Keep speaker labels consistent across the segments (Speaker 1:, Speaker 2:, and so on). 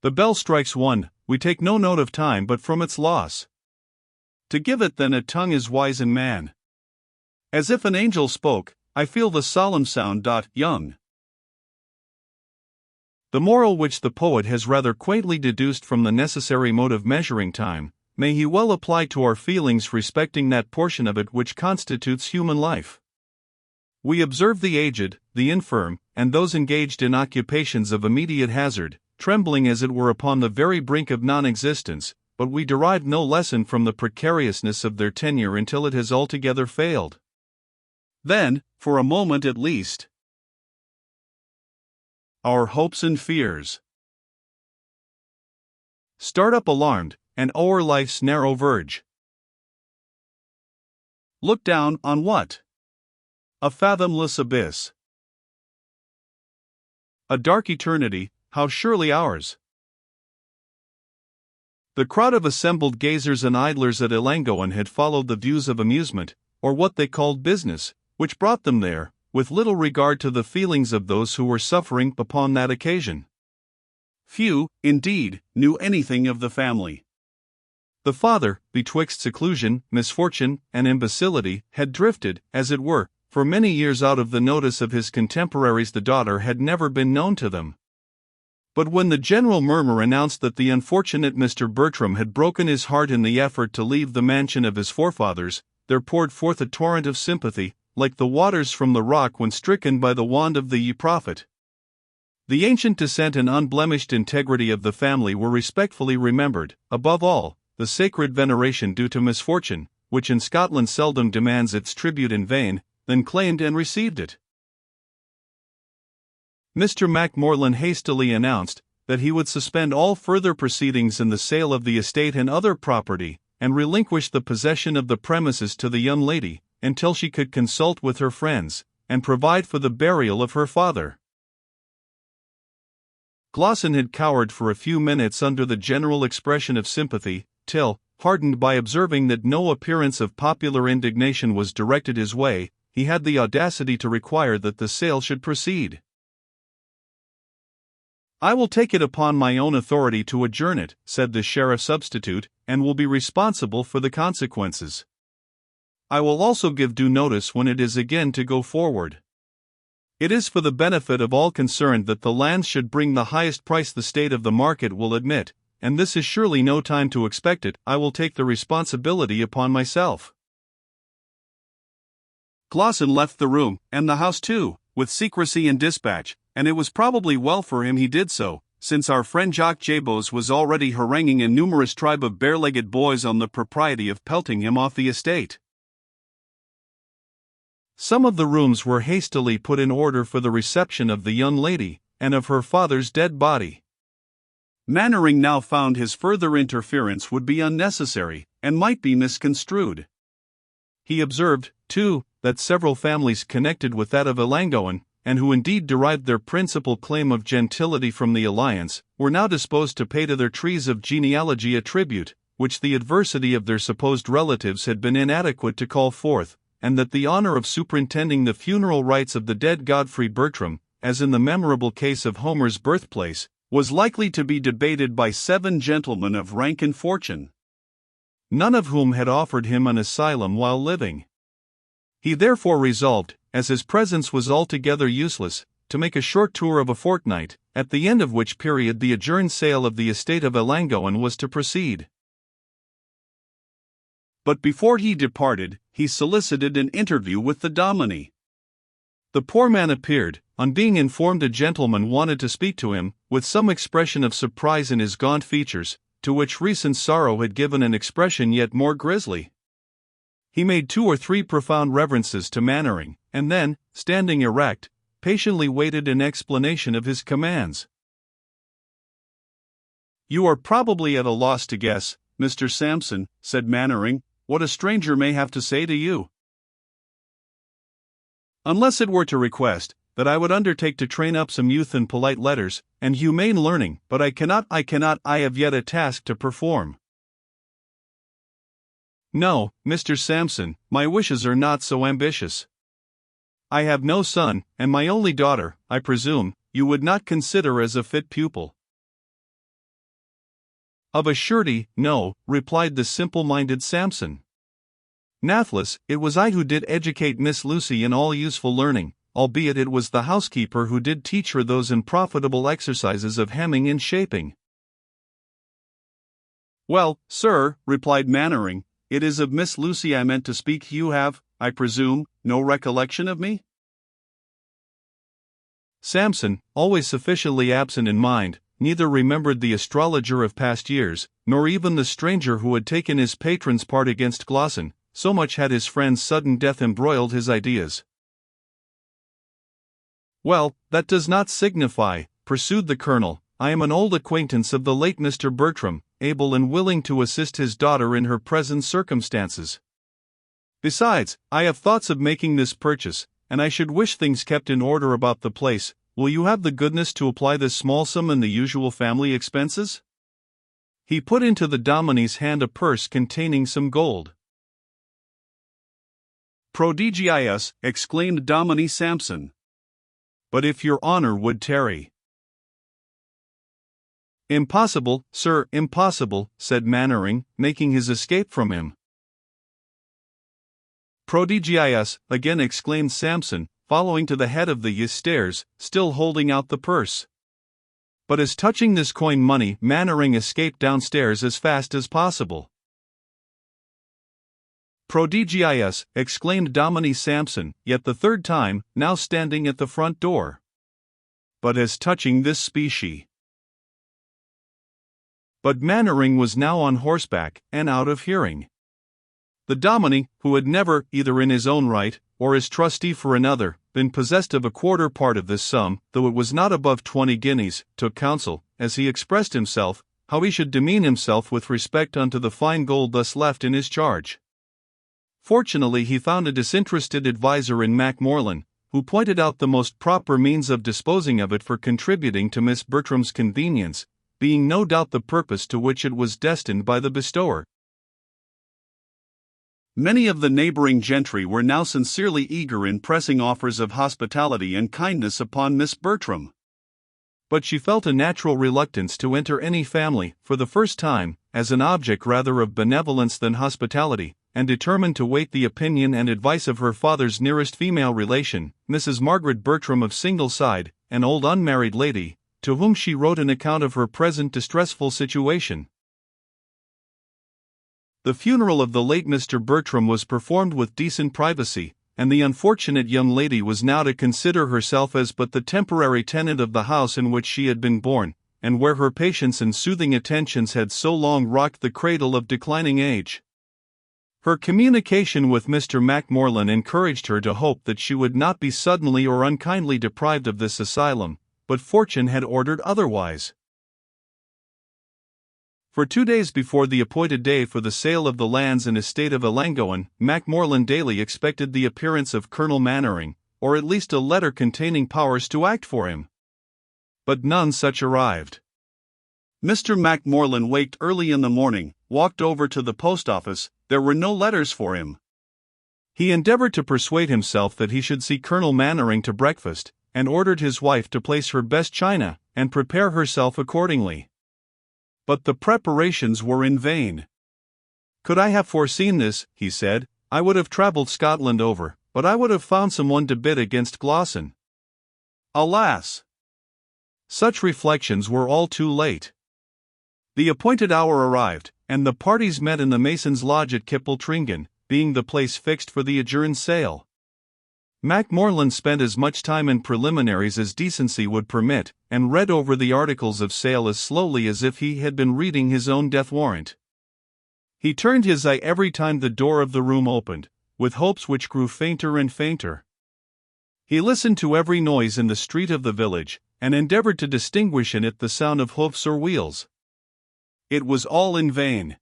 Speaker 1: The bell strikes one, we take no note of time but from its loss. To give it then a tongue is wise in man. As if an angel spoke, I feel the solemn sound. Young. The moral which the poet has rather quaintly deduced from the necessary mode of measuring time, may he well apply to our feelings respecting that portion of it which constitutes human life. We observe the aged, the infirm, and those engaged in occupations of immediate hazard, trembling as it were upon the very brink of non-existence, but we derive no lesson from the precariousness of their tenure until it has altogether failed. Then, for a moment at least, our hopes and fears start up alarmed, and o'er life's narrow verge look down on what? A fathomless abyss. A dark eternity, how surely ours. The crowd of assembled gazers and idlers at Ellangowan had followed the views of amusement, or what they called business, which brought them there, with little regard to the feelings of those who were suffering upon that occasion. Few, indeed, knew anything of the family. The father, betwixt seclusion, misfortune, and imbecility, had drifted, as it were, for many years out of the notice of his contemporaries. The daughter had never been known to them. But when the general murmur announced that the unfortunate Mr. Bertram had broken his heart in the effort to leave the mansion of his forefathers, there poured forth a torrent of sympathy, like the waters from the rock when stricken by the wand of the prophet. The ancient descent and unblemished integrity of the family were respectfully remembered. Above all, the sacred veneration due to misfortune, which in Scotland seldom demands its tribute in vain, then claimed and received it. Mr. Macmorland hastily announced that he would suspend all further proceedings in the sale of the estate and other property, and relinquish the possession of the premises to the young lady, until she could consult with her friends, and provide for the burial of her father. Glossin had cowered for a few minutes under the general expression of sympathy, till, hardened by observing that no appearance of popular indignation was directed his way, he had the audacity to require that the sale should proceed. "I will take it upon my own authority to adjourn it," said the sheriff substitute, "and will be responsible for the consequences. I will also give due notice when it is again to go forward. It is for the benefit of all concerned that the lands should bring the highest price the state of the market will admit, and this is surely no time to expect it. I will take the responsibility upon myself." Glossin left the room, and the house too, with secrecy and dispatch, and it was probably well for him he did so, since our friend Jacques Jabos was already haranguing a numerous tribe of bare-legged boys on the propriety of pelting him off the estate. Some of the rooms were hastily put in order for the reception of the young lady, and of her father's dead body. Mannering now found his further interference would be unnecessary, and might be misconstrued. He observed, too, that several families connected with that of Ellangowan, and who indeed derived their principal claim of gentility from the alliance, were now disposed to pay to their trees of genealogy a tribute, which the adversity of their supposed relatives had been inadequate to call forth, and that the honor of superintending the funeral rites of the dead Godfrey Bertram, as in the memorable case of Homer's birthplace, was likely to be debated by 7 gentlemen of rank and fortune, none of whom had offered him an asylum while living. He therefore resolved, as his presence was altogether useless, to make a short tour of a fortnight, at the end of which period the adjourned sale of the estate of Ellangowan was to proceed. But before he departed, he solicited an interview with the dominie. The poor man appeared, on being informed a gentleman wanted to speak to him, with some expression of surprise in his gaunt features, to which recent sorrow had given an expression yet more grisly. He made 2 or 3 profound reverences to Mannering, and then, standing erect, patiently waited an explanation of his commands. "You are probably at a loss to guess, Mr. Sampson," said Mannering, "what a stranger may have to say to you. Unless it were to request that I would undertake to train up some youth in polite letters and humane learning, but I have yet a task to perform. No, Mr. Sampson, my wishes are not so ambitious. I have no son, and my only daughter, I presume, you would not consider as a fit pupil. "Of a surety, no," replied the simple-minded Samson. "Nathless, it was I who did educate Miss Lucy in all useful learning, albeit it was the housekeeper who did teach her those unprofitable exercises of hemming and shaping." "Well, sir," replied Mannering, "it is of Miss Lucy I meant to speak. You have, I presume, no recollection of me?" Samson, always sufficiently absent in mind, neither remembered the astrologer of past years, nor even the stranger who had taken his patron's part against Glossin, so much had his friend's sudden death embroiled his ideas. "Well, that does not signify," pursued the colonel. "I am an old acquaintance of the late Mr. Bertram, able and willing to assist his daughter in her present circumstances. Besides, I have thoughts of making this purchase, and I should wish things kept in order about the place. Will you have the goodness to apply this small sum in the usual family expenses?" He put into the dominie's hand a purse containing some gold. "Prodigious!" exclaimed Dominie Samson. "But if your honor would tarry—" "Impossible, sir, impossible," said Mannering, making his escape from him. "Prodigious!" again exclaimed Samson, following to the head of the stairs, still holding out the purse. But as touching this coin money, Mannering escaped downstairs as fast as possible. "Prodigious!" exclaimed Dominie Samson, yet the third time, now standing at the front door. "But as touching this specie—" But Mannering was now on horseback, and out of hearing. The dominie, who had never, either in his own right, or as trustee for another, been possessed of a quarter part of this sum, though it was not above 20 guineas, took counsel, as he expressed himself, how he should demean himself with respect unto the fine gold thus left in his charge. Fortunately he found a disinterested adviser in Macmorland, who pointed out the most proper means of disposing of it for contributing to Miss Bertram's convenience, being no doubt the purpose to which it was destined by the bestower. Many of the neighboring gentry were now sincerely eager in pressing offers of hospitality and kindness upon Miss Bertram. But she felt a natural reluctance to enter any family, for the first time, as an object rather of benevolence than hospitality, and determined to wait the opinion and advice of her father's nearest female relation, Mrs. Margaret Bertram of Singleside, an old unmarried lady, to whom she wrote an account of her present distressful situation. The funeral of the late Mr. Bertram was performed with decent privacy, and the unfortunate young lady was now to consider herself as but the temporary tenant of the house in which she had been born, and where her patience and soothing attentions had so long rocked the cradle of declining age. Her communication with Mr. Macmorland encouraged her to hope that she would not be suddenly or unkindly deprived of this asylum, but fortune had ordered otherwise. For 2 days before the appointed day for the sale of the lands and estate of Ellangowan, Macmorland daily expected the appearance of Colonel Mannering, or at least a letter containing powers to act for him. But none such arrived. Mr. Macmorland waked early in the morning, walked over to the post office. There were no letters for him. He endeavored to persuade himself that he should see Colonel Mannering to breakfast, and ordered his wife to place her best china, and prepare herself accordingly. But the preparations were in vain. "Could I have foreseen this," he said, "I would have travelled Scotland over, but I would have found someone to bid against Glossin." Alas! Such reflections were all too late. The appointed hour arrived, and the parties met in the Mason's Lodge at Kippletringan, being the place fixed for the adjourned sale. Macmorland spent as much time in preliminaries as decency would permit, and read over the articles of sale as slowly as if he had been reading his own death warrant. He turned his eye every time the door of the room opened, with hopes which grew fainter and fainter. He listened to every noise in the street of the village, and endeavored to distinguish in it the sound of hoofs or wheels. It was all in vain.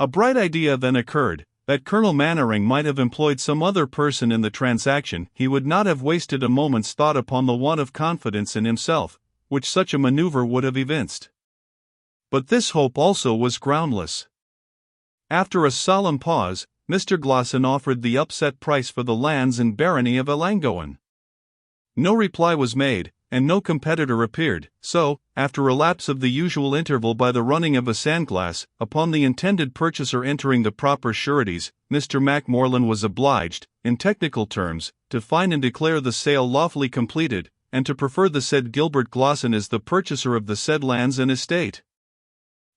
Speaker 1: A bright idea then occurred, that Colonel Mannering might have employed some other person in the transaction. He would not have wasted a moment's thought upon the want of confidence in himself, which such a maneuver would have evinced. But this hope also was groundless. After a solemn pause, Mr. Glossin offered the upset price for the lands and barony of Ellangowan. No reply was made, and no competitor appeared, so, after a lapse of the usual interval by the running of a sandglass, upon the intended purchaser entering the proper sureties, Mr. Macmorland was obliged, in technical terms, to find and declare the sale lawfully completed, and to prefer the said Gilbert Glosson as the purchaser of the said lands and estate.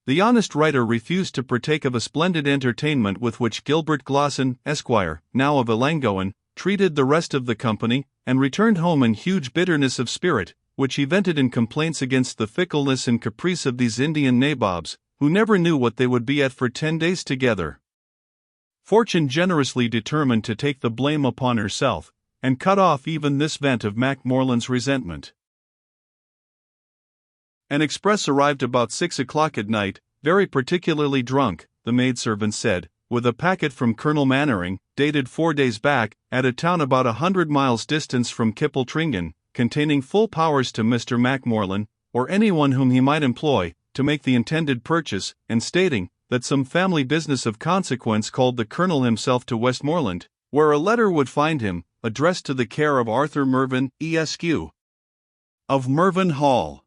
Speaker 1: The honest writer refused to partake of a splendid entertainment with which Gilbert Glosson, Esquire, now of Ellangowan, treated the rest of the company, and returned home in huge bitterness of spirit, which he vented in complaints against the fickleness and caprice of these Indian nabobs, who never knew what they would be at for 10 days together. Fortune generously determined to take the blame upon herself, and cut off even this vent of Macmorland's resentment. An express arrived about 6 o'clock at night, very particularly drunk, the maidservant said, with a packet from Colonel Mannering, dated 4 days back, at a town about 100 miles distance from Kippletringan, containing full powers to Mr. Macmorland, or anyone whom he might employ, to make the intended purchase, and stating that some family business of consequence called the Colonel himself to Westmoreland, where a letter would find him, addressed to the care of Arthur Mervyn, Esq. of Mervyn Hall.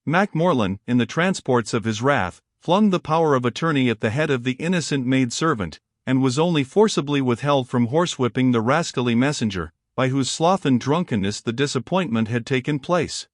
Speaker 1: Macmorland, in the transports of his wrath, flung the power of attorney at the head of the innocent maid-servant, and was only forcibly withheld from horsewhipping the rascally messenger, by whose sloth and drunkenness the disappointment had taken place.